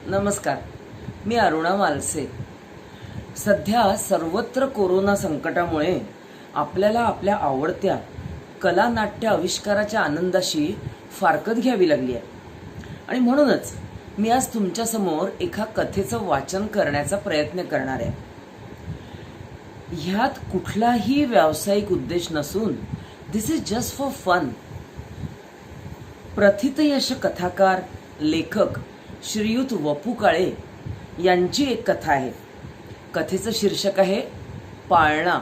नमस्कार. मी अरुणा मालसे. सध्या सर्वत्र कोरोना संकटामुळे आपल्याला आपल्या आवडत्या कला नाट्य आविष्काराच्या आनंदाशी फारकत घ्यावी लागली आहे. आणि म्हणूनच मी आज तुमच्या समोर एका कथेचं वाचन करण्याचा प्रयत्न करणार आहे. ह्यात कुठलाही व्यावसायिक उद्देश नसून दिस इज जस्ट फॉर फन. प्रथितयश कथाकार लेखक श्रीयुत वपू काळे यांची एक कथा आहे. कथेचं शीर्षक आहे पाळणा.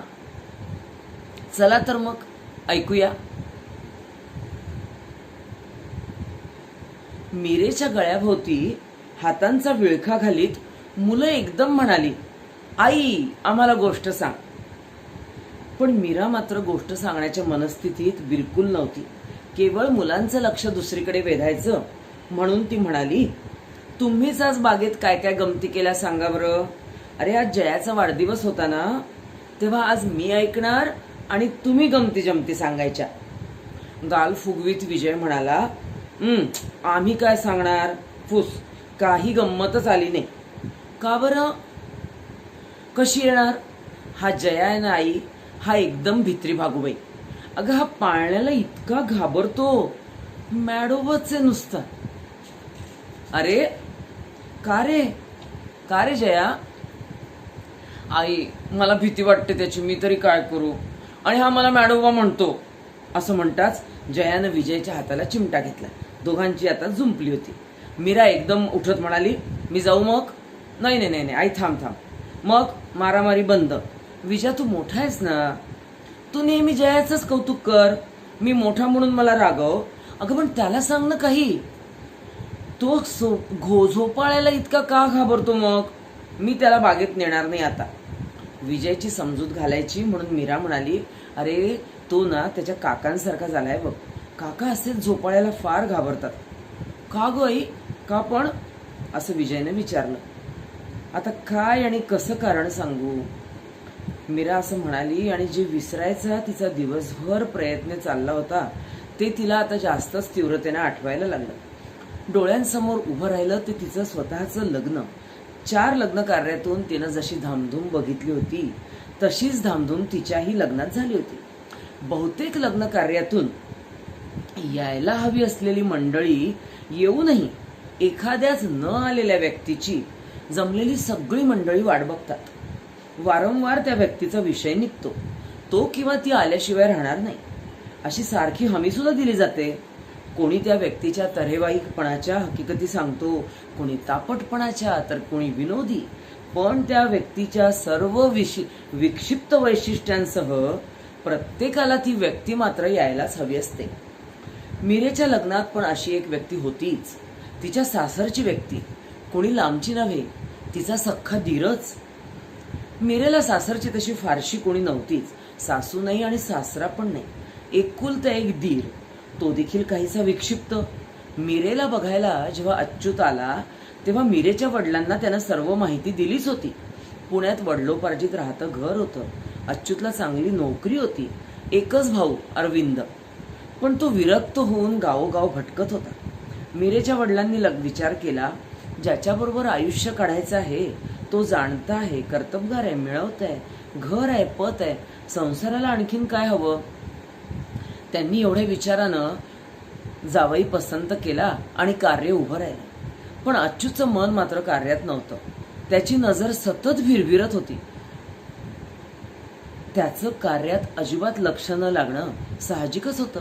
चला तर मग ऐकूया. मीरेच्या गळ्याभोवती हातांचा विळखा घालीत मुलं एकदम म्हणाली, आई आम्हाला गोष्ट सांग. पण मीरा मात्र गोष्ट सांगण्याच्या मनस्थितीत बिलकुल नव्हती. केवळ मुलांचं लक्ष दुसरीकडे वेधायचं म्हणून ती म्हणाली, तुम्हीच आज बागेत काय काय गमती केल्या सांगा बरं. अरे आज जयाचा वाढदिवस होता ना, तेव्हा आज मी ऐकणार आणि तुम्ही गमती जमती सांगायच्या. गाल फुगवीत विजय म्हणाला, आम्ही काय सांगणार, फुस, काही गंमतच आली नाही. का बरं? कशी येणार? हा जया आहे ना आई, हा एकदम भित्री भागूबाई. अगं हा पाळण्याला इतका घाबरतो, मॅडोबच आहे नुसतं. अरे का रे, का रे जया? आई मला भीती वाटते त्याची, मी तरी काय करू, आणि हा मला मॅडोबा म्हणतो. असं म्हणताच जयानं विजयच्या हाताला चिमटा घेतला. दोघांची आता झुंपली होती. मीरा एकदम उठत म्हणाली, मी जाऊ मग? नाही नाही नाही आई थांब थांब. मग मारामारी बंद. विजया तू मोठा आहेस ना, तू नेहमी जयाचंच कौतुक कर. मी मोठा म्हणून मला रागव. अगं पण त्याला सांग ना काही. तो झोपाळ्याला इतका का घाबरतो मग? मी त्याला बागेत नेणार नाही आता. विजयची समजूत घालायची म्हणून मीरा म्हणाली, अरे तो ना त्याच्या काकांसारखा झालाय बघ. काका असेच झोपाळ्याला फार घाबरतात. का ग आई, का पण? असं विजयने विचारलं. आता काय आणि कसं कारण सांगू? मीरा असं म्हणाली आणि जे विसरायचा तिचा दिवसभर प्रयत्न चालला होता ते तिला आता जास्तच तीव्रतेने आठवायला लागलं. डोळ्यांसमोर उभं राहिलं ते तिचं स्वतःचं लग्न. 4 लग्न कार्यातून तिनं जशी धामधूम बघितली होती तशीच धामधूम तिच्याही लग्नात झाली होती. बहुतेक लग्न कार्यातून यायला हवी असलेली मंडळी येऊनही एखाद्याच न आलेल्या व्यक्तीची जमलेली सगळी मंडळी वाट बघतात. वारंवार त्या व्यक्तीचा विषय निघतो. तो किंवा ती आल्याशिवाय राहणार नाही अशी सारखी हमी सुद्धा दिली जाते. कोणी त्या व्यक्तीच्या तऱ्हेवाईपणाच्या हकीकती सांगतो, कोणी तापटपणाच्या, तर कोणी विनोदी. पण त्या व्यक्तीच्या सर्व विक्षिप्त वैशिष्ट्यांसह प्रत्येकाला ती व्यक्ती मात्र यायलाच हवी असते. मीरेच्या लग्नात पण अशी एक व्यक्ती होतीच. तिच्या सासरची व्यक्ती, कोणी लांबची नव्हे, तिचा सख्खा धीरच. मीरेला सासरची तशी फारशी कोणी नव्हतीच. सासू नाही आणि सासरा पण नाही. एकुलता एक धीर, तो देखील काहीसा विक्षिप्त. मीरेला बघायला जेव्हा अच्युत आला तेव्हा मीरेच्या वडिलांना त्यानं सर्व माहिती दिलीच होती. पुण्यात वडिलोपार्जित राहतं घर होतं. अच्युतला चांगली नोकरी होती. एकच भाऊ अरविंद, पण तो विरक्त होऊन गावोगाव भटकत होता. मीरेच्या वडिलांनी विचार केला, ज्याच्याबरोबर आयुष्य काढायचं आहे तो जाणता आहे, कर्तबगार आहे, मिळवत आहे, घर आहे, पत आहे, संसाराला आणखीन काय हवं. त्यांनी एवढ्या विचारानं जावई पसंत केला आणि कार्य उभं राहिलं. पण अच्युतचं मन मात्र कार्यात नव्हतं. त्याची नजर सतत भिरभिरत होती. त्याचं कार्यात अजिबात लक्ष न लागणं साहजिकच होतं.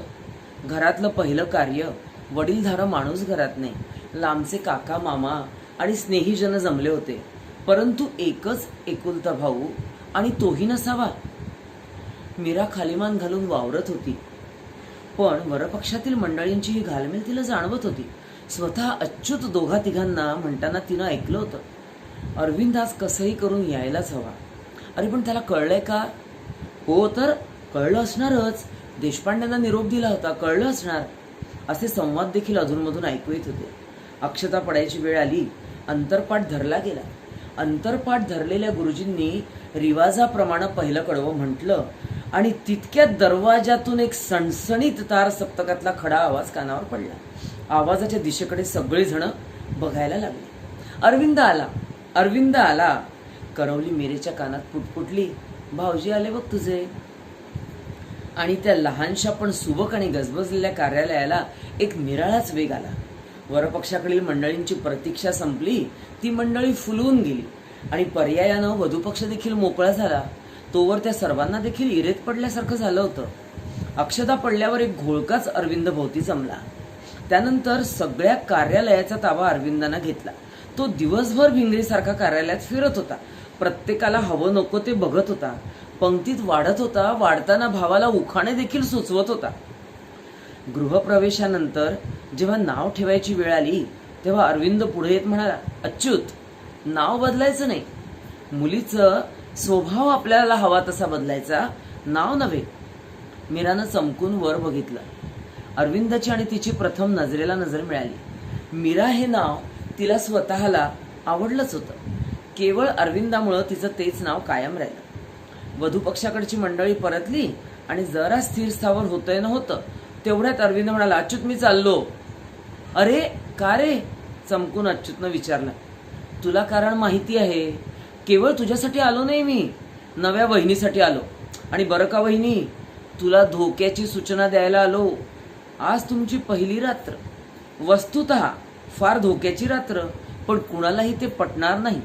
घरातलं पहिलं कार्य, वडीलधारं माणूस घरात नाही. लांबचे काका मामा आणि स्नेहीजन जमले होते, परंतु एकच एकुलता भाऊ आणि तोही नसावा. मीरा खालीमान घालून वावरत होती, पण वरपक्षातील मंडळींची ही घालमेल तिला जाणवत होती. स्वतः अच्युत दोघा तिघांना म्हणताना तिनं ऐकलं होतं, अरविंद आज कसंही करून यायलाच हवा. अरे पण त्याला कळलंय का? हो तर कळलं असणारच. देशपांड्यांना निरोप दिला होता, कळलं असणार. असे संवाद देखील अधूनमधून ऐकू येत होते. अक्षता पडायची वेळ आली. अंतरपाठ धरला गेला. अंतरपाठ धरलेल्या गुरुजींनी रिवाजाप्रमाणे पहिलं कडवं म्हटलं आणि तितक्यात दरवाजातून एक सणसणीत तार सप्तकातला खडा आवाज कानावर पडला. आवाजाच्या दिशेकडे सगळेजण बघायला लागले. अरविंद आला, अरविंद आला. करवली मीरेच्या कानात पुटपुटली, भाऊजी आले बघ तुझे. आणि त्या लहानशा पण सुबक आणि गजबजलेल्या कार्यालयाला एक निराळाच वेग आला. वरपक्षाकडील मंडळींची प्रतीक्षा संपली, ती मंडळी फुलवून गेली आणि पर्यायानं वधूपक्ष देखील मोकळा झाला. तोवर त्या सर्वांना देखील इरेत पडल्यासारखं झालं होतं. अक्षता पडल्यावर एक घोळकाच अरविंद भोवती जमला. त्यानंतर सगळ्या कार्यालयाचा ताबा अरविंदानं घेतला. तो दिवसभर भिंगरीसारखा कार्यालयात फिरत होता. प्रत्येकाला हवं नको ते बघत होता. पंक्तीत वाढत होता, वाढताना भावाला उखाणे देखील सुचवत होता. गृहप्रवेशानंतर जेव्हा नाव ठेवायची वेळ आली तेव्हा अरविंद पुढे येत म्हणाला, अच्युत, नाव बदलायचं नाही. मुलीचं स्वभाव आपल्याला हवा तसा बदलायचा, नाव नव्हे. मीरानं चमकून वर बघितलं. अरविंदाची आणि तिची प्रथम नजरेला नजर मिळाली. मीरा हे नाव तिला स्वतःला आवडलंच होतं. केवळ अरविंदामुळं तिचं तेच नाव कायम राहिलं. वधूपक्षाकडची मंडळी परतली आणि जरा स्थिर स्थावर होतंय नव्हतं तेवढ्यात अरविंद म्हणाला, अच्युत मी चाललो. अरे का रे, चमकून अच्युतनं विचारलं. तुला कारण माहिती आहे. केवळ तुझ्यासाठी आलो नाही मी, नव्या वहिनीसाठी आलो. आणि बरं का वहिनी, तुला धोक्याची सूचना द्यायला आलो. आज तुमची पहिली रात्र, वस्तुतः फार धोक्याची रात्र, पण कुणालाही ते पटणार नाही.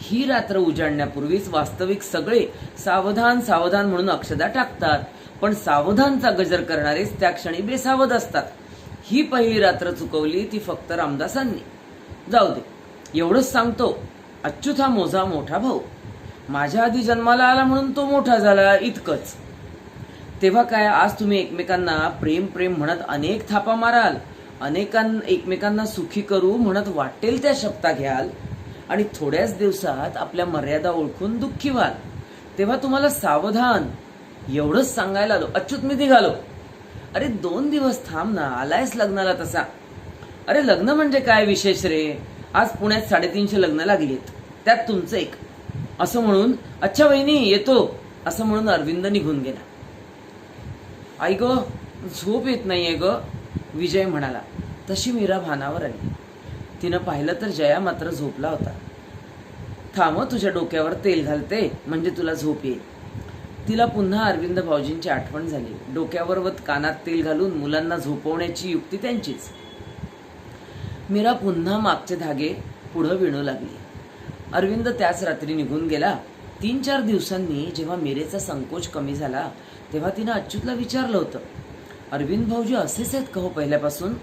ही रात्र उजाडण्यापूर्वीच वास्तविक सगळे सावधान सावधान म्हणून अक्षदा टाकतात, पण सावधानचा गजर करणारेच त्या क्षणी बेसावध असतात. ही पहिली रात्र चुकवली ती फक्त रामदासांनी. जाऊ दे, एवढंच सांगतो, अच्युत हा मोझा मोठा भाऊ. माझ्या आधी जन्माला आला म्हणून तो मोठा झाला, इतकंच. तेव्हा काय, आज तुम्ही एकमेकांना प्रेम प्रेम म्हणत अनेक थापा माराल, एकमेकांना सुखी करू म्हणत वाटेल त्या शब्दा घ्याल आणि थोड्याच दिवसात आपल्या मर्यादा ओळखून दुःखी व्हाल. तेव्हा तुम्हाला सावधान, एवढंच सांगायला आलो. अच्युत मी निघालो. अरे 2 दिवस थांब ना, आलायस लग्नाला तसा. अरे लग्न म्हणजे काय विशेष रे, आज पुण्यात 350 लग्न लागलीत, त्यात तुमचं एक. असं म्हणून, अच्छा वहिनी येतो, असं म्हणून अरविंद निघून गेला. आई ग, झोप येत नाहीये ग, विजय म्हणाला. तशी मीरा भानावर आली. तिनं पाहिलं तर जया मात्र झोपला होता. थांब, तुझ्या डोक्यावर तेल घालते म्हणजे तुला झोप येईल. तिला पुन्हा अरविंद भाऊजींची आठवण झाली. डोक्यावर व कानात तेल घालून मुलांना झोपवण्याची युक्ती त्यांचीच. मीरा पुन्हा मागचे धागे पुढं विणू लागली. अरविंद त्याच रात्री निघून गेला. 3-4 दिवसांनी जेव्हा मीरेचा संकोच कमी झाला तेव्हा तिनं अच्युतला विचारलं होतं, अरविंद भाऊजी असेच आहेत का हो पहिल्यापासून?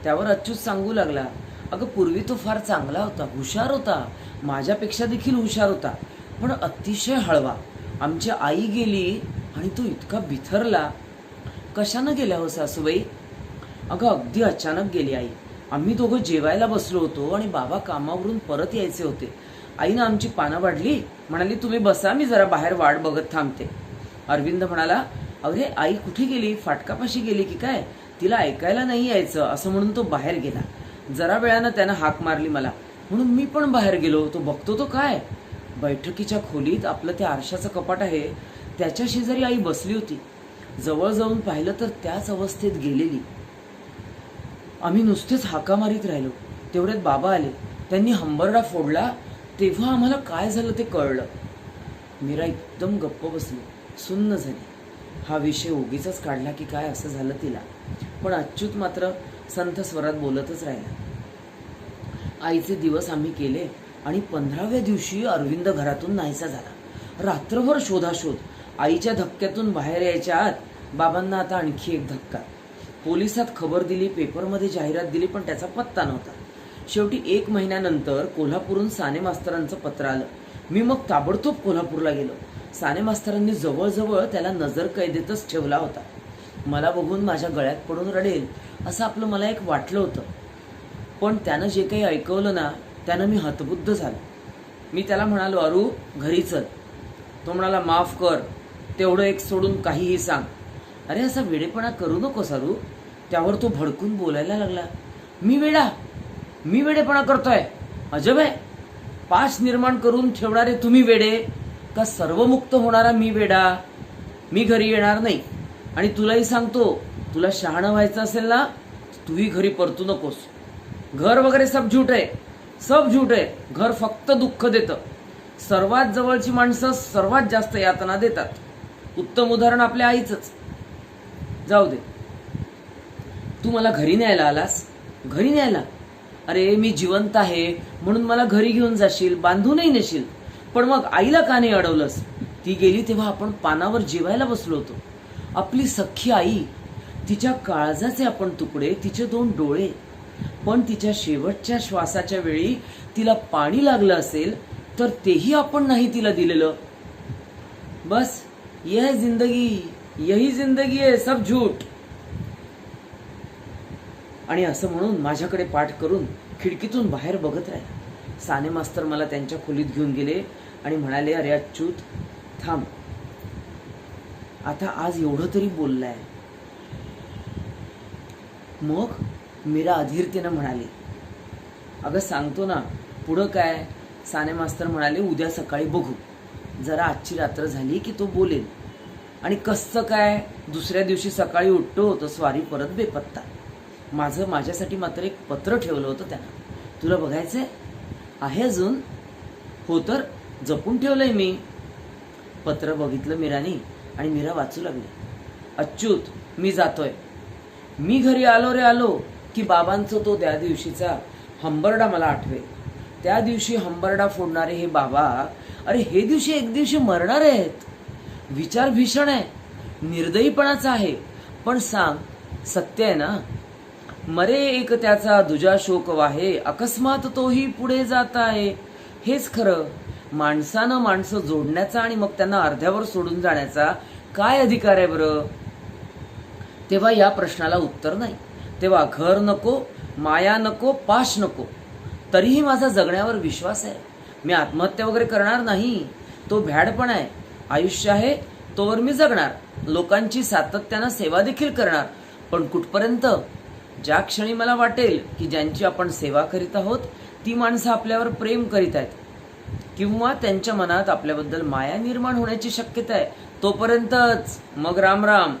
त्यावर अच्युत सांगू लागला, अगं पूर्वी तो फार चांगला होता, हुशार होता, माझ्यापेक्षा देखील हुशार होता, पण अतिशय हळवा. आमची आई गेली आणि तो इतका बिथरला. कशानं गेल्या हो सासूबाई? अगं अगदी अचानक गेली आई. आम्ही दोघं जेवायला बसलो होतो आणि बाबा कामावरून परत यायचे होते. आईनं आमची पानं वाढली, म्हणाली तुम्ही बसा, मी जरा बाहेर वाट बघत थांबते. अरविंद म्हणाला, अरे आई कुठे गेली, फाटकापाशी गेली की काय, तिला ऐकायला नाही यायचं, असं म्हणून तो बाहेर गेला. जरा वेळानं त्यानं हाक मारली मला, म्हणून मी पण बाहेर गेलो. तो बघतो तो काय, बैठकीच्या खोलीत आपलं त्या आरशाचं कपाट आहे, त्याच्या शेजारी आई बसली होती. जवळ जाऊन पाहिलं तर त्याच अवस्थेत गेलेली. आम्ही नुसतेच हाका मारीत राहिलो. तेवढ्यात बाबा आले. त्यांनी हंबरडा फोडला. तेव्हा आम्हाला काय झालं ते कळलं. मीरा एकदम गप्प बसली, सुन्न झाली. हा विषय उगीच काढला की काय असं झालं तिला. पण अच्युत मात्र संथ स्वरात बोलतच राहिला. आईचे दिवस आम्ही केले आणि 15व्या दिवशी अरविंद घरातून नाहीसा झाला. रात्रभर शोधाशोध. आईच्या धक्क्यातून बाहेर यायच्या आत बाबांना आता आणखी एक धक्का. पोलिसात खबर दिली, पेपरमध्ये जाहिरात दिली, पण त्याचा पत्ता नव्हता. शेवटी 1 महिन्यानंतर कोल्हापूरहून साने मास्तरांचं पत्र आलं. मी मग ताबडतोब कोल्हापूरला गेलो. साने मास्तरांनी जवळजवळ त्याला नजर कैदेतच ठेवला होता. मला बघून माझ्या गळ्यात पडून रडेल असं आपलं मला एक वाटलं होतं. पण त्यानं जे काही ऐकवलं ना, त्यानं मी हतबुद्ध झालो. मी त्याला म्हणालो, अरू घरी चल. तो म्हणाला, माफ कर, तेवढं एक सोडून काहीही सांग. अरे असा वेडेपणा करू नकोस अरू. त्यावर तो भडकून बोलायला लागला, मी वेडेपणा करतोय? अजब आहे. पाश निर्माण करून ठेवणारे तुम्ही वेडे का सर्वमुक्त होणारा मी वेडा? मी घरी येणार नाही. आणि तुलाही सांगतो, तुला शहाणं व्हायचं असेल ना, तूही घरी परतू नकोस. घर वगैरे सब झूट आहे. सब झूठ आहे. घर फक्त दुःख देतं. सर्वात जवळची माणसं सर्वात जास्त यातना देतात. उत्तम उदाहरण आपल्या आईचंच. जाऊ दे, तू मला घरी न्यायला आलास. घरी न्यायला? अरे मी जिवंत आहे म्हणून मला घरी घेऊन जाशील, बांधूनही नेशील. पण मग आईला का नाही अडवलंस? ती गेली तेव्हा आपण पानावर जेवायला बसलो होतो. आपली सख्खी आई, तिच्या काळजाचे आपण तुकडे, तिचे 2 डोळे. पण तिच्या शेवटच्या श्वासाच्या वेळी तिला पाणी लागलं असेल तर तेही आपण नाही तिला दिलेलं. बस यह है जिंदगी, यही जिंदगी है, सब झूठ. आणि असं म्हणून माझ्याकडे पाठ करून खिडकीतून बाहेर बघत राहिला. साने मास्तर मला त्यांच्या खोलीत घेऊन गेले आणि म्हणाले, अरे अच्युत थांब, आता आज एवढं तरी बोललाय. मग मीरा अधीरतेनं म्हणाली, अगं सांगतो ना, पुढं काय? साने मास्तर म्हणाले, उद्या सकाळी बघू. जरा आजची रात्र झाली की तो बोलेल. आणि कसं काय? दुसऱ्या दिवशी सकाळी उठतो तर स्वारी परत बेपत्ता. माझ्यासाठी मात्र एक पत्र ठेवलं होतं त्यानं. तुला बघायचंय? आहे अजून? हो तर जपून ठेवलंय मी. पत्र बघितलं मीरानी आणि मीरा वाचू लागली. अच्युत, मी जातोय. मी घरी आलो रे आलो की बाबांचा तो त्या दिवशीचा हंबरडा मला आठवेल. त्या दिवशी हंबरडा फोडणारे हे बाबा, अरे हे दिवशी एक दिवशी मरणार आहेत. विचार भीषण आहे, निर्दयीपणाचा आहे. पण सांग, सत्य आहे ना? मरे एक त्याचा दुजा शोक वाहे, अकस्मात तोही पुढे जात आहे. हेच खरं. माणसानं माणसं जोडण्याचा आणि मग त्यांना अर्ध्यावर सोडून जाण्याचा काय अधिकार आहे बरं? तेव्हा या प्रश्नाला उत्तर नाही. तेव्हा घर नको, माया नको, पाश नको. तरीही माझा जगण्यावर विश्वास आहे. मी आत्महत्या वगैरे करणार नाही. तो भ्याडपण आहे. आयुष्य आहे तोवर मी जगणार, लोकांची सातत्यानं सेवा देखील करणार. पण कुठपर्यंत? ज्या क्षणी मला वाटेल की ज्यांची आपण सेवा करीत आहोत ती माणसं आपल्यावर प्रेम करीत आहेत किंवा त्यांच्या मनात आपल्याबद्दल माया निर्माण होण्याची शक्यता आहे, तोपर्यंतच. मग राम राम.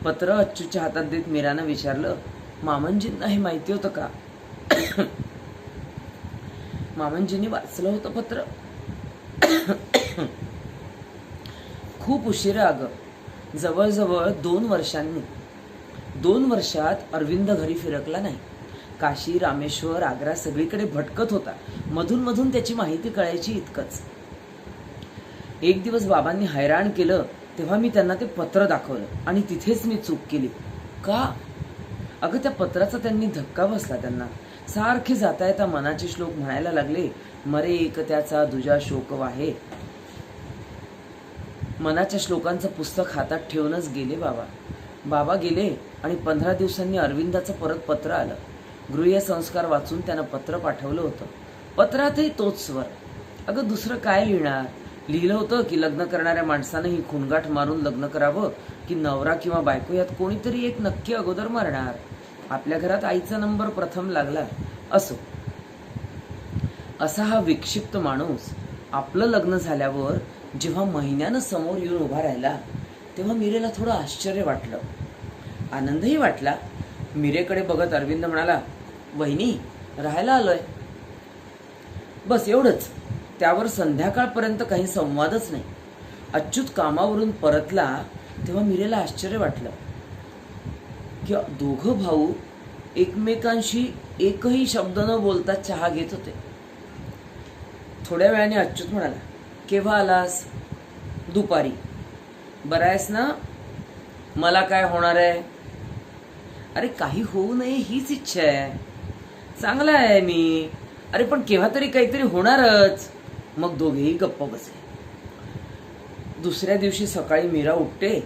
पत्र अच्यूच्या हातात देत मीरानं विचारलं, मामनजींना हे माहिती होतं का? मामनजींनी वाचलं होतं पत्र. खूप उशिरा. अगं जवळजवळ 2 वर्षांनी. 2 वर्षात अरविंद घरी फिरकला नाही. काशी, रामेश्वर, आग्रा सगळीकडे भटकत होता. मधून मधून त्याची माहिती कळायची इतकंच. एक दिवस बाबांनी हैराण केलं तेव्हा मी त्यांना ते पत्र दाखवलं आणि तिथेच मी चूक केली. का? अगं त्या पत्राचा त्यांनी धक्का बसला. त्यांना सारखे जाता येता मनाचे श्लोक म्हणायला लागले. मरे एक त्याचा दुजा शोक वाहे. मनाच्या श्लोकांचं पुस्तक हातात ठेवूनच गेले बाबा. बाबा गेले आणि 15 दिवसांनी अरविंदाचं परत पत्र आलं. गृह्य संस्कार वाचून त्यानं पत्र पाठवलं होतं. पत्रातही तोच स्वर. अगं दुसरं काय लिहिणार? लिहिलं होतं की लग्न करणाऱ्या माणसानं ही खूनगाठ मारून लग्न करावं की नवरा किंवा बायको यात कोणीतरी एक नक्की अगोदर मरणार. आपल्या घरात आईचा नंबर प्रथम लागला. असो. असा हा विक्षिप्त माणूस आपलं लग्न झाल्यावर जेव्हा महिन्यानं समोर येऊन उभा राहिला तेव्हा मीरेला थोडं आश्चर्य वाटलं, आनंदही वाटला. मीरेकडे बघत अरविंद म्हणाला, वहिनी राहायला आलोय. बस एवढंच. त्यावर संध्याकाळपर्यंत काही संवादच नाही. अच्युत कामावरून परतला तेव्हा मीरेला आश्चर्य वाटलं की दोघं भाऊ एकमेकांशी एकही शब्द न बोलता चहा घेत होते. थोड्या वेळाने अच्युत म्हणाला, केव्हा आलास? दुपारी. बरं आहेस ना? मला काय होणार आहे? अरे काही होऊ नये हीच इच्छा आहे. चांगला आहे मी. अरे पण केव्हा तरी काहीतरी होणारच. मग दोघेही गप्प बसले. दुसऱ्या दिवशी सकाळी मीरा उठते.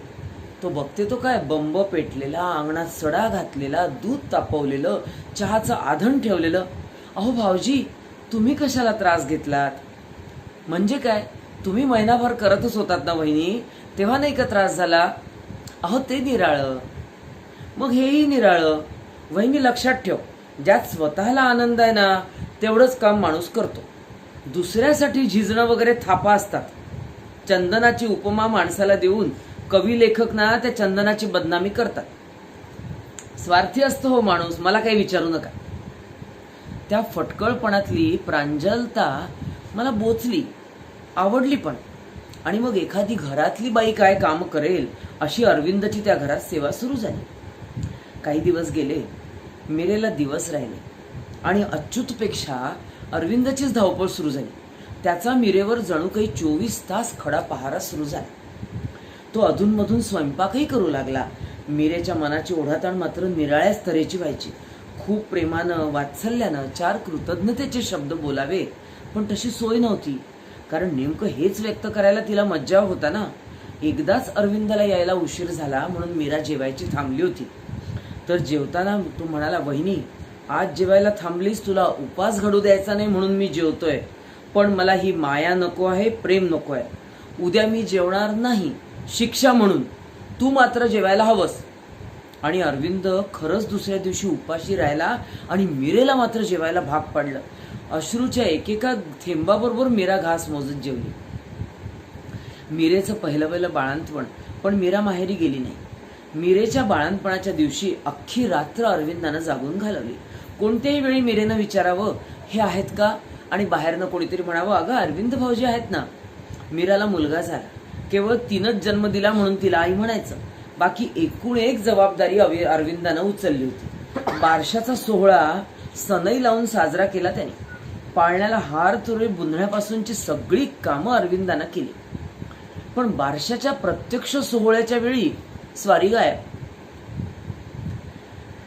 तो बघते तो काय, बंब पेटलेला, अंगणात सडा घातलेला, दूध तापवलेलं, चहाचं आधण ठेवलेलं. अहो भाऊजी, तुम्ही कशाला त्रास घेतलात? म्हणजे काय? तुम्ही महिनाभर करतच होतात ना वहिनी, तेव्हा नाही का त्रास झाला? अहो ते निराळं, मग हेही निराळं. वहिनी लक्षात ठेव, ज्यात स्वतःला आनंद आहे ना तेवढंच काम माणूस करतो. दुसऱ्यासाठी झिजणं वगैरे थापा असतात. चंदनाची उपमा माणसाला देऊन कवी लेखक ना त्या चंदनाची बदनामी करतात. स्वार्थी असतो हो माणूस, मला काही विचारू नका. त्या फटकळपणातली प्रांजलता मला बोचली, आवडली पण. आणि मग एखादी घरातली बाई काय काम करेल अशी अरविंदची त्या घरात सेवा सुरू झाली. काही दिवस गेले, मिरेला दिवस राहिले आणि अच्युतपेक्षा अरविंदचीच धावपळ सुरू झाली. त्याचा मिरेवर जणू काही 24 तास खडा पहारा सुरू झाला. तो अधूनमधून स्वयंपाकही करू लागला. मिरेच्या मनाची ओढाताण मात्र निराळ्याच तऱ्हेची व्हायची. खूप प्रेमानं, वात्सल्यानं 4 कृतज्ञतेचे शब्द बोलावे, पण तशी सोय नव्हती. कारण नेमकं हेच व्यक्त करायला तिला मज्जाव होता ना. एकदाच अरविंदला यायला उशीर झाला म्हणून मीरा जेवायची थांबली होती. तर जेवताना तो म्हणाला, वहिनी आज जेवायला थांबलीस, तुला उपास घडू द्यायचा नाही म्हणून मी जेवतोय. पण मला ही माया नको आहे, प्रेम नको आहे. उद्या मी जेवणार नाही, शिक्षा म्हणून. तू मात्र जेवायला हवंस. आणि अरविंद खरंच दुसऱ्या दिवशी उपाशी राहिला आणि मिरेला मात्र जेवायला भाग पाडलं. अश्रूच्या एकेका थेंबाबरोबर मीरा घास मोजत जेवली. मिरेचं पहिलं बाळंतपण, पण मीरा माहेरी गेली नाही. मिरेच्या बाळंतपणाच्या दिवशी अख्खी रात्र अरविंदानं जागून घालवली. कोणत्याही वेळी मिरेनं विचारावं, हे आहेत का? आणि बाहेरनं कोणीतरी म्हणावं, अगं अरविंद भाऊजी आहेत ना. मीराला मुलगा झाला, केवळ 3च जन्म दिला म्हणून तिला आई म्हणायचं. बाकी एकूण एक जबाबदारी अरविंदानं उचलली होती. बारशाचा सोहळा सनई लावून साजरा केला त्याने. पाळण्याला हार तुरे बुंधण्यापासूनची सगळी कामं अरविंदानं केली. पण बारशाच्या प्रत्यक्ष सोहळ्याच्या वेळी स्वारी गायब.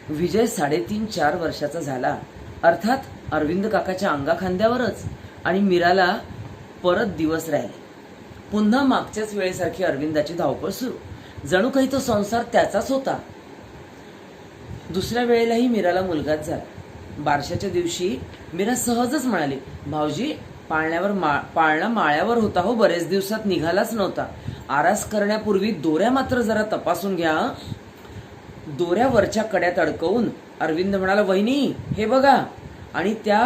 विजय 3.5-4 वर्षाचा झाला, अर्थात अरविंद काकाच्या अंगाखांद्यावरच. आणि मीराला परत दिवस राहिले. पुन्हा मागच्याच वेळेसारखी अरविंदाची धावपळ सुरू. जणू काही तो संसार त्याचाच होता. दुसऱ्या वेळेलाही मीराला मुलगाच झाला. बारशाच्या दिवशी मीरा सहजच म्हणाली, भाऊजी पाळणा माळ्यावर होता हो, बरेच दिवसात निघालाच नव्हता. आरास करण्यापूर्वी दोऱ्या मात्र जरा तपासून घ्या. दोऱ्या वरच्या कड्यात अडकवून अरविंद म्हणाला, वहिनी हे बघा. आणि त्या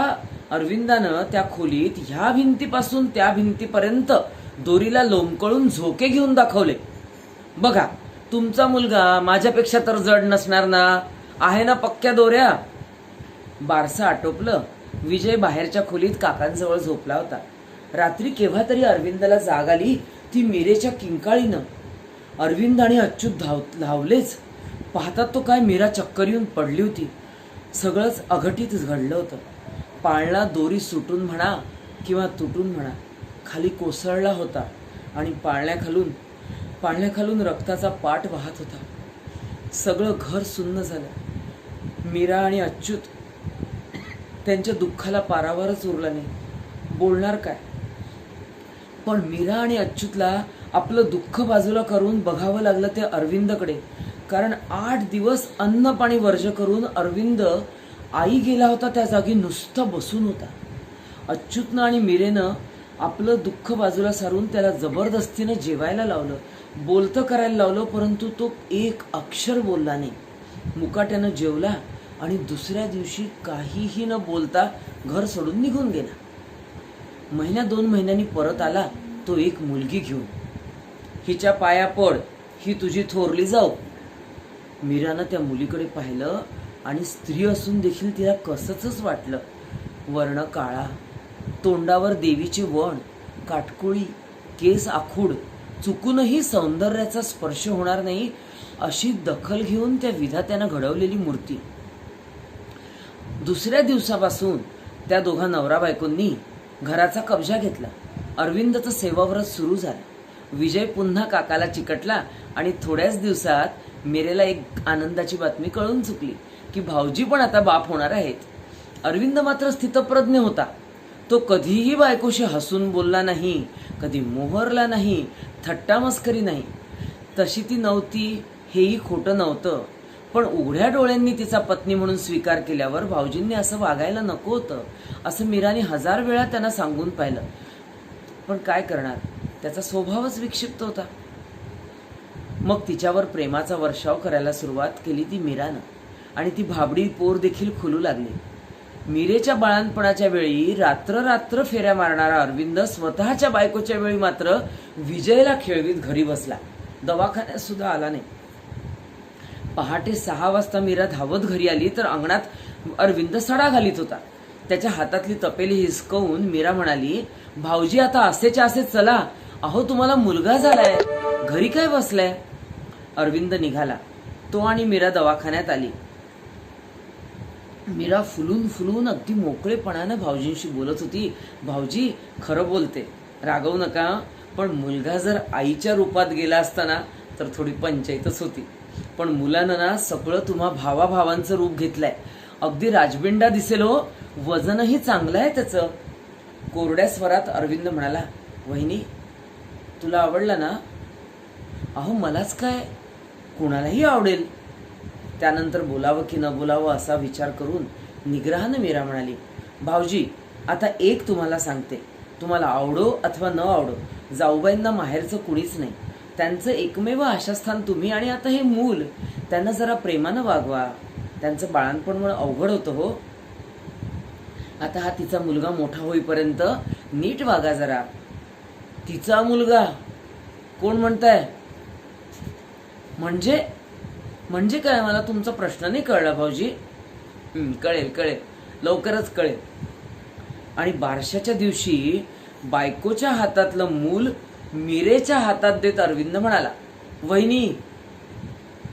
अरविंदानं त्या खोलीत ह्या भिंतीपासून त्या भिंतीपर्यंत दोरीला लोंबकळून झोके घेऊन दाखवले. बघा, तुमचा मुलगा माझ्यापेक्षा तर जड नसणार ना, आहे ना पक्क्या दोऱ्या. बारसं आटोपलं. विजय बाहेरच्या खोलीत काकांजवळ झोपला होता. रात्री केव्हा तरी अरविंदला जाग आली, ती मीरेच्या किंकाळीनं. अरविंद आणि अच्युत धावलेच. पाहतात तो काय, मीरा चक्कर येऊन पडली होती. सगळंच अघटितच घडलं होतं. पाळणा दोरी सुटून म्हणा किंवा तुटून म्हणा खाली कोसळला होता आणि पाळण्याखालून रक्ताचा पाट वाहत होता. सगळं घर सुन्न झालं. मीरा आणि अच्युत, त्यांच्या दुःखाला पारावरच उरला नाही. बोलणार काय? पण मीरा आणि अच्युतला आपलं दुःख बाजूला करून बघावं लागलं ते अरविंदकडे. कारण 8 दिवस अन्न पाणी वर्ज करून अरविंद आई गेला होता त्या जागी नुसता बसून होता. अच्युतनं आणि मीरेनं आपलं दुःख बाजूला सारून त्याला जबरदस्तीनं जेवायला लावलं, बोलतं करायला लावलं, परंतु तो एक अक्षर बोलला नाही. मुकाट्यानं जेवला आणि दुसऱ्या दिवशी काहीही न बोलता घर सोडून निघून गेला. 1-2 महिन्यांनी परत आला तो एक मुलगी घेऊन. हिच्या पाया पड, ही तुझी थोरली जाऊ. मीरानं त्या मुलीकडे पाहिलं आणि स्त्री असून देखील तिला कसंच वाटलं. वर्ण काळा, तोंडावर देवीचे वण, काटकोळी, केस आखूड, चुकूनही सौंदर्याचा स्पर्श होणार नाही अशी दखल घेऊन त्या विधात्यानं घडवलेली मूर्ती. दुसऱ्या दिवसापासून त्या दोघा नवरा बायकोंनी घराचा कब्जा घेतला. अरविंदचं सेवाव्रत सुरू झालं. विजय पुन्हा काकाला चिकटला आणि थोड्याच दिवसात मीरेला एक आनंदाची बातमी कळून चुकली की भाऊजी पण आता बाप होणार आहेत. अरविंद मात्र स्थितप्रज्ञ होता. तो कधीही बायकोशी हसून बोलला नाही, कधी मोहरला नाही, थट्टा मस्करी नाही. तशी ती नव्हती हेही खोटं नव्हतं, पण उघड्या डोळ्यांनी तिचा पत्नी म्हणून स्वीकार केल्यावर भाऊजींनी असं वागायला नको होतं असं मीराने 1000 वेळा त्यांना सांगून पाहिलं. पण काय करणार, त्याचा स्वभावच विक्षिप्त होता. मग तिच्यावर प्रेमाचा वर्षाव करायला सुरुवात केली ती मीरानं आणि ती भाबडी पोर देखील खुलू लागली. मीरेच्या बाळंतपणाच्या वेळी रात्र फेऱ्या मारणारा अरविंद स्वतःच्या बायकोच्या वेळी मात्र विजयला खेळवीत घरी बसला. दवाखान्यात सुद्धा आला नाही. पहाटे 6 वाजता मीरा धावत घरी आली तर अंगणात अरविंद सडा घालीत होता. त्याच्या हातातली तपेली हिसकवून मीरा म्हणाली, भाऊजी आता असेच्या असेच चला. अहो तुम्हाला मुलगा झालाय, घरी काय बसलाय? अरविंद निघाला. तो आणि मीरा दवाखान्यात आली. मीरा फुलून फुलून अगदी मोकळेपणाने भाऊजींशी बोलत होती. भाऊजी खरं बोलते, रागवू नका, पण मुलगा जर आईच्या रूपात गेला असता ना तर थोडी पंचायतच होती. पण मुलानं ना सगळं तुम्हा भावाभावांचं रूप घेतलंय. अगदी राजबिंडा दिसेल हो, वजनही चांगलं आहे त्याचं. कोरड्या स्वरात अरविंद म्हणाला, वहिनी तुला आवडला ना? अहो मलाच काय, कुणालाही आवडेल. त्यानंतर बोलावं की न बोलावं असा विचार करून निग्रहानं मीरा म्हणाली, भाऊजी आता एक तुम्हाला सांगते, तुम्हाला आवडो अथवा न आवडो, जाऊबाईंना माहेरचं कुणीच नाही. त्यांचं एकमेव आशास्थान तुम्ही, आणि आता हे मूल, त्यांना जरा प्रेमानं वागवा. त्यांचं बाळणपण म्हणून अवघड होतं हो. आता हा तिचा मुलगा मोठा होईपर्यंत नीट वागा जरा. तिचा मुलगा कोण म्हणताय? म्हणजे काय? मला तुमचा प्रश्न नाही कळला भाऊजी. कळेल, लवकरच कळेल. आणि बारशाच्या दिवशी बायकोच्या हातातलं मूल मीरेच्या हातात देत अरविंद म्हणाला, वहिनी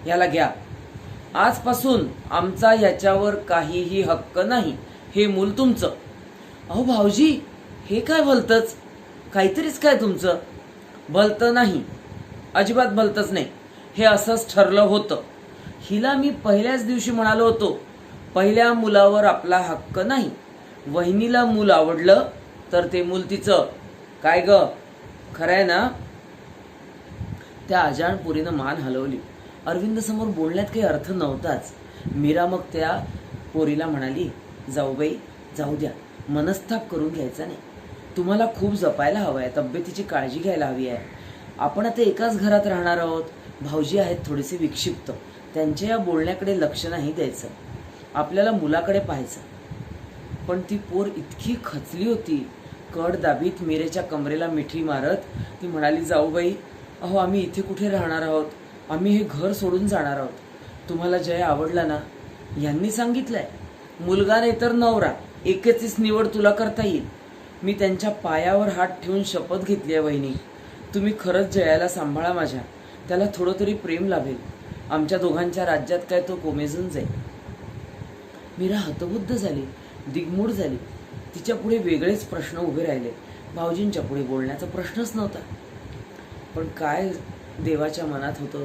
याला घ्या. आजपासून आमचा याच्यावर काहीही हक्क नाही. हे मूल तुमचं. अहो भाऊजी हे काय भलतच? काहीतरीच काय तुमचं? भलतं नाही, अजिबात भलतच नाही. हे असंच ठरलं होतं. हिला मी पहिल्याच दिवशी म्हणालो होतो, पहिल्या मुलावर आपला हक्क नाही. वहिनीला मूल आवडलं तर ते मूल तिचं. काय ग, खरं आहे ना? त्या अजाण पोरीनं मान हलवली. अरविंद समोर बोलण्यात काही अर्थ नव्हताच. मीरा मग त्या पोरीला म्हणाली, जाऊबाई जाऊ द्या, मनस्ताप करून घ्यायचा नाही. तुम्हाला खूप जपायला हवं आहे, तब्येतीची काळजी घ्यायला हवी आहे. आपण आता एकाच घरात राहणार आहोत. भाऊजी आहेत थोडेसे विक्षिप्त, त्यांच्या या बोलण्याकडे लक्ष नाही द्यायचं. आपल्याला मुलाकडे पाहायचं. पण ती पोर इतकी खचली होती. कड दाबीत मीरेच्या कमरेला मिठी मारत ती म्हणाली, जाऊबाई अहो आम्ही इथे कुठे राहणार आहोत? आम्ही हे घर सोडून जाणार आहोत. तुम्हाला जय आवडला ना? यांनी सांगितलंय, मुलगा नाही तर नवरा एकच निवड तुला करता येईल. मी त्यांच्या पायावर हात ठेवून शपथ घेतली आहे वहिनी, तुम्ही खरंच जयाला सांभाळा माझ्या. त्याला थोडं तरी प्रेम लाभेल. आमच्या दोघांच्या राज्यात काय तो कोमेजून जाईल. मीरा हतबुद्ध झाली, दिग्मूढ झाली. तिच्या पुढे वेगळेच प्रश्न उभे राहिले. भाऊजींच्या पुढे बोलण्याचा प्रश्नच नव्हता. पण काय देवाच्या मनात होतं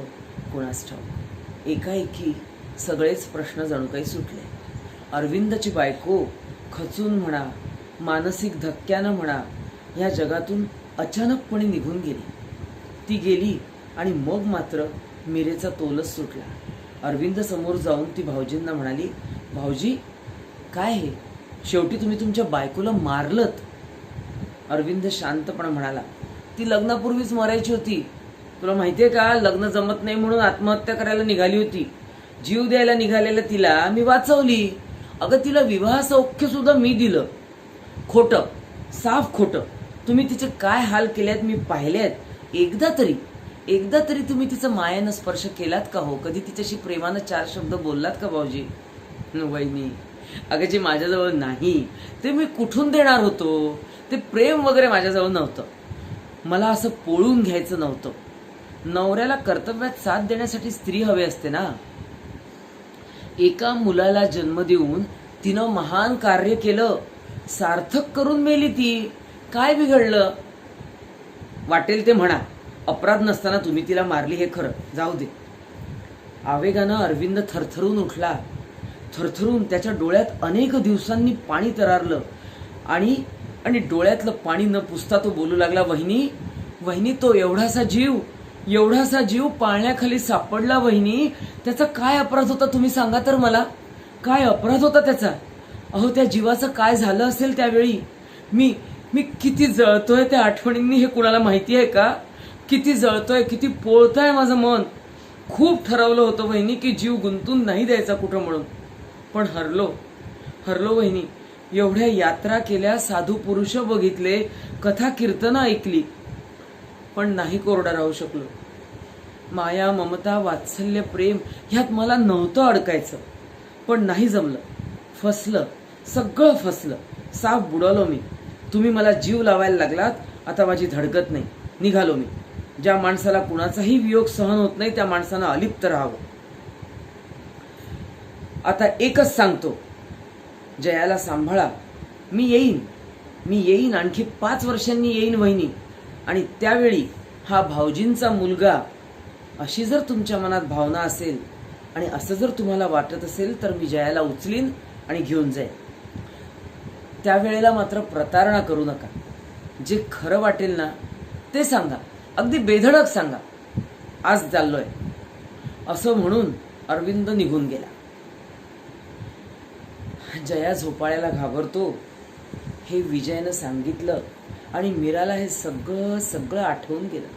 कुणास ठाऊक. एकाएकी सगळेच प्रश्न जणू काही सुटले. अरविंदची बायको खचून म्हणा, मानसिक धक्क्यानं म्हणा, या जगातून अचानकपणे निघून गेली. ती गेली आणि मग मात्र मीरेचा तोलच सुटला. अरविंद समोर जाऊन ती भाऊजींना म्हणाली, भाऊजी काय हे, शेवटी तुम्ही तुमच्या बायकोला मारलत. अरविंद शांतपणे म्हणाला, ती लग्नापूर्वीच मरायची होती. तुला माहितीये का, लग्न जमत नाही म्हणून आत्महत्या करायला निघाली होती. जीव द्यायला निघालेल्या तिला मी वाचवली. अगं तिला विवाह सौख्य सुद्धा मी दिलं. खोटं, साफ खोटं. तुम्ही तिचे काय हाल केलेत मी पाहिलेत. एकदा तरी तुम्ही तिचा मायानं स्पर्श केलात का हो? कधी तिच्याशी प्रेमानं 4 शब्द बोललात का भाऊजी? वहिनी अगं जे माझ्याजवळ नाही ते मी कुठून देणार होतो? ते प्रेम वगैरे माझ्याजवळ नव्हतं. मला असं पोळून घ्यायचं नव्हतं. नवऱ्याला कर्तव्यात साथ देण्यासाठी स्त्री हवी असते ना. एका मुलाला जन्म देऊन तिनं महान कार्य केलं, सार्थक करून मेली ती. काय बिघडलं? वाटेल ते म्हणा, अपराध नसताना तुम्ही तिला मारली हे खरं, जाऊ दे. आवेगानं अरविंद थरथरून उठला. थरथरून त्याच्या डोळ्यात अनेक दिवसांनी पाणी तरारलं आणि डोळ्यातलं पाणी न पुसता तो बोलू लागला, वहिनी तो एवढासा जीव पाळण्याखाली सापडला वहिनी. त्याचा काय अपराध होता तुम्ही सांगा तर मला. काय अपराध होता त्याचा? अहो त्या जीवाचं काय झालं असेल त्यावेळी. मी किती जळतोय त्या आठवणींनी हे कुणाला माहिती आहे का? किती जळतोय, किती पोळतंय माझं मन. खूप ठरवलं होतं वहिनी की जीव गुंतून नाही द्यायचा कुठं म्हणून, पण हरलो वहिनी. एवढ्या यात्रा केल्या, साधू पुरुष बघितले, कथा कीर्तनं ऐकली, पण नाही कोरडा राहू शकलो. माया, ममता, वात्सल्य, प्रेम ह्यात मला नव्हतं अडकायचं, पण नाही जमलं. फसलं. सगळं फसलं, साफ बुडालो मी. तुम्ही मला जीव लावायला लागलात, आता माझी धडकत नाही. निघालो मी. ज्या माणसाला कुणाचाही वियोग सहन होत नाही त्या माणसानं अलिप्त राहावं. आता एकच सांगतो, जयाला सांभाळा. मी येईन, आणखी 5 वर्षांनी येईन वहिनी. आणि त्यावेळी हा भाऊजींचा मुलगा, अशी जर तुमच्या मनात भावना असेल आणि असं जर तुम्हाला वाटत असेल तर मी जयाला उचलीन आणि घेऊन जाईन. त्यावेळेला मात्र प्रतारणा करू नका. जे खरं वाटेल ना ते सांगा, अगदी बेधडक सांगा. आज चाललोय असं म्हणून अरविंद निघून गेला. जया झोपाळ्याला घाबरतो हे विजयनं सांगितलं आणि मीराला हे सगळं आठवून गेलं.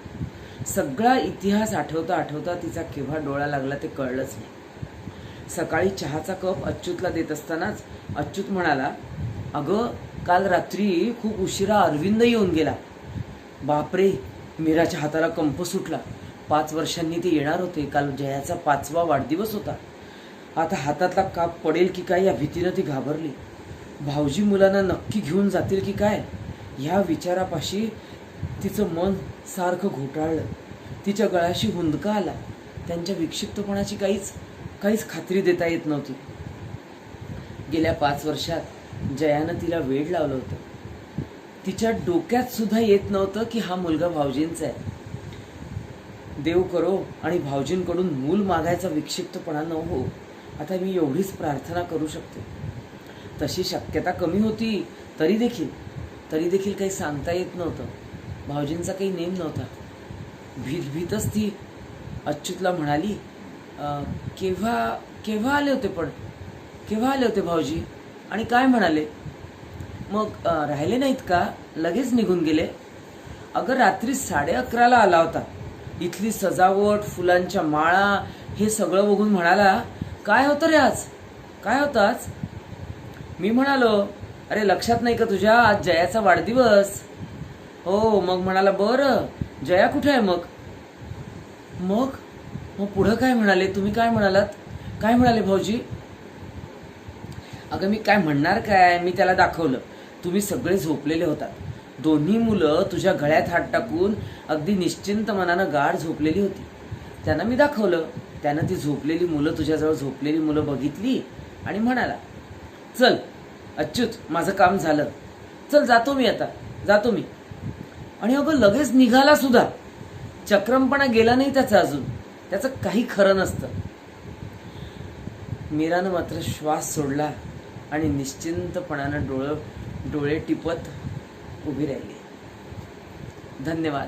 सगळा इतिहास आठवता तिचा केव्हा डोळा लागला ते कळलंच नाही. सकाळी चहाचा कप अच्युतला देत असतानाच अच्युत म्हणाला, अगं काल रात्री खूप उशिरा अरविंद येऊन गेला. बापरे, मीराच्या हाताला कंप सुटला. 5 वर्षांनी ते येणार होते. काल जयाचा 5वा वाढदिवस होता. आता हातातला काप पडेल की काय या भीतीनं ती घाबरली. भाऊजी मुलांना नक्की घेऊन जातील की काय ह्या विचारापाशी तिचं मन सारखं घोटाळलं. तिच्या गळ्याशी हुंदका आला. त्यांच्या विक्षिप्तपणाची काहीच खात्री देता येत नव्हती. गेल्या 5 वर्षात जयानं तिला वेड लावलं होतं. तिच्या डोक्यात सुद्धा येत नव्हतं की हा मुलगा भाऊजींचा आहे. देव करो आणि भाऊजींकडून मूल मागायचा विक्षिप्तपणा न हो, आता मी एवढीच प्रार्थना करू शकते. तशी शक्यता कमी होती, तरी देखील काही सांगता येत नव्हतं. भाऊजींचा काही नेम नव्हता. भीतच ती अच्युतला म्हणाली, केव्हा आले होते भाऊजी आणि काय म्हणाले? मग राहिले नाहीत का? लगेच निघून गेले? अगं रात्री 11:30ला आला होता. इथली सजावट, फुलांच्या माळा हे सगळं बघून म्हणाला, काय होतं रे आज? काय होतं आज? मी म्हणालो, अरे लक्षात नाही का तुझ्या, आज जयाचा वाढदिवस. हो. मग म्हणाला, बरं जया कुठे आहे मग पुढं काय म्हणाले? तुम्ही काय म्हणालात? काय म्हणाले भाऊजी? अगं मी काय म्हणणार काय, मी त्याला दाखवलं. तुम्ही सगळे झोपलेले होतात. दोन्ही मुलं तुझ्या गळ्यात हात टाकून अगदी निश्चिंत मनानं गाढ झोपलेली होती. त्यांना मी दाखवलं. त्यानं ती झोपलेली मुलं, तुझ्याजवळ झोपलेली मुलं बघितली आणि म्हणाला, चल अच्युत, माझं काम झालं, चल जातो मी. आणि अगं लगेच निघाला सुद्धा. चक्रमपणा गेला नाही त्याचा अजून. त्याचं काही खरं नसतं. मीरानं मात्र श्वास सोडला आणि निश्चिंतपणानं डोळे टिपत उभी राहिली. धन्यवाद.